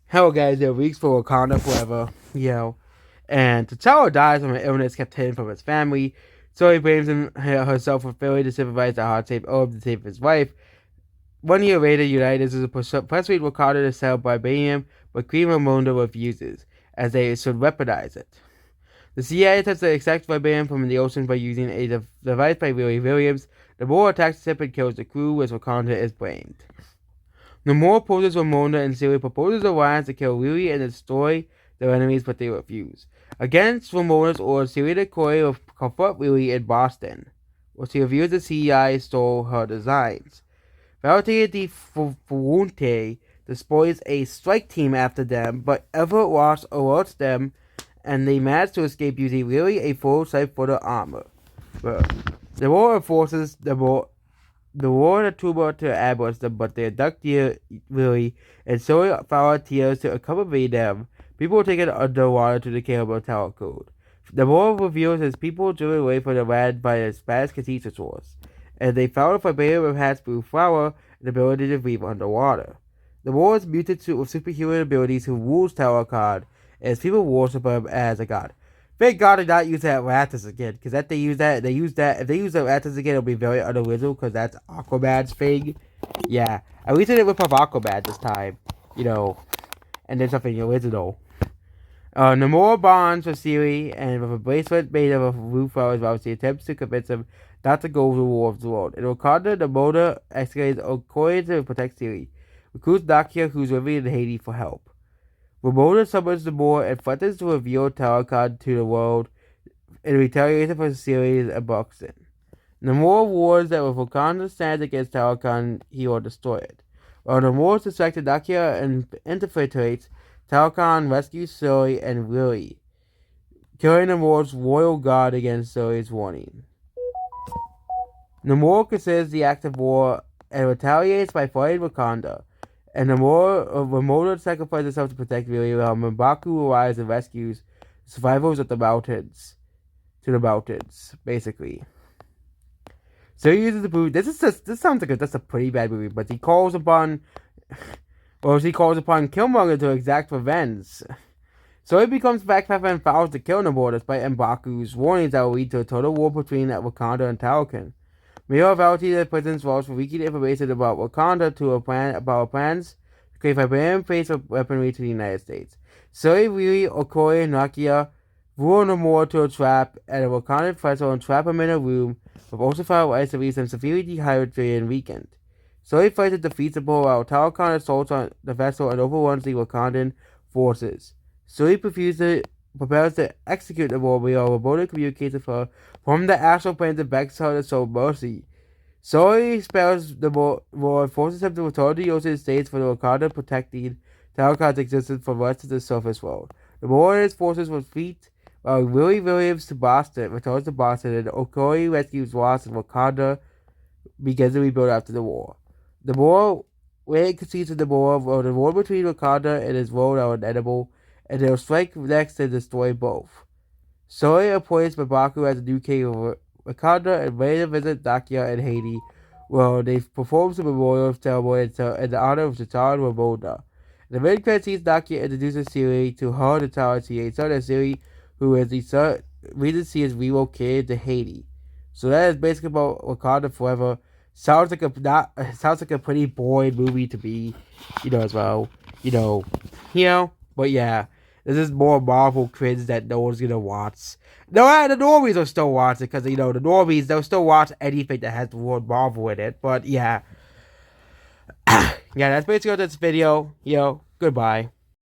Hello guys, there are weeks for Wakanda forever, and T'Challa dies from an illness kept hidden from his family, so he blames herself for failing to supervise the heart-shaped orb to save his wife. 1 year later, United is persuade Wakanda to sell vibranium, but Queen Ramonda refuses, as they should weaponize it. The CIA attempts to extract vibranium from the ocean by using a device by Willie Williams. The war attacks the ship and kills the crew, as Wakanda is blamed. Namor opposes Ramonda and Siri proposes alliance to kill Riri and destroy their enemies, but they refuse. Against Ramonda's orders, Siri declares to confront Riri in Boston, where she reveals the CIA stole her designs. Valentine de Fuente deploys a strike team after them, but Everett Ross alerts them, and they manage to escape using Riri a full sight for the armor. The war forces the war and tuba to ambush them, but they abduct Willie and so volunteers to accompany them. People taken underwater to the Cannibal Tower Code. The war reveals his people driven away from the land by the Spanish conquistadors, and they found a vibranium with Hat's blue flower and the ability to breathe underwater. The war is mutant with superhuman abilities who rules Tower God, and his people worship him as a god. Thank God they not use that Atlantis again, because if they use that, if they use the Atlantis again, it'll be very unoriginal, because that's Aquaman's thing. Yeah, at least they didn't rip off Aquaman this time, and then something original. Namor bonds with Siri, and with a bracelet made of blue flowers, while she attempts to convince him not to go to the War of the World. In Wakanda, the motor escalates Okoye to protect Siri, recruits Nakia, who's living in Haiti, for help. Ramona summons Namor and threatens to reveal Talokan to the world in retaliation for the series of Buxton. Namor warns that if Wakanda stands against Talokan, he will destroy it. While Namor suspects Nakia and infiltrates, Talokan rescues Sully and Willie, killing Namor's royal guard against Sully's warning. Namor considers the act of war and retaliates by fighting Wakanda. And Ramona sacrifices herself to protect Willie, while M'Baku arrives and rescues survivors of the mountains. To the mountains, basically. So he uses the boot. This sounds like that's a pretty bad movie, but she calls upon Killmonger to exact revenge. So he becomes backpacker and vows to kill Namor despite M'Baku's warnings that will lead to a total war between Wakanda and Talokan. Mayor Valentine presents Ross for leaking information about Wakanda about our plans to create vibranium-based weaponry to the United States. Sully, Riri, Okoye, and Nakia lure Namor to a trap at a Wakandan vessel and trap him in a room with ultraviolet lights that leaves him severely dehydrated and weakened. Sully fights and defeats the bull while Talokan assaults on the vessel and overruns the Wakandan forces. Sully prepares to execute the war while Ramona communicates with her from the astral plane to beg her to show mercy. Sully expels the war and forces him to return to the United States for the Wakanda protecting Talokan's existence from the rest of the surface world. The war and his forces retreat while Willie Williams returns to Boston, and Okoye rescues Ross and Wakanda begins to rebuild after the war. The war, when it concedes of the war between Wakanda and his world are unedible, and they'll strike next and destroy both. Sully appoints M'Baku as the new king of Wakanda and later visit Nakia in Haiti, where they perform some memorial ceremony in the honor of T'Challa and Ramonda. The main credit sees Nakia introduces Siri to her and T'Challa, a son of Siri, who is the reason she is relocated to Haiti. So that is basically about Wakanda Forever. Sounds like a pretty boring movie to me, as well. But yeah. This is more Marvel cringe that no one's gonna watch. No, the normies will still watch it because the normies they'll still watch anything that has the word Marvel in it. But yeah, yeah, that's basically this video. Goodbye.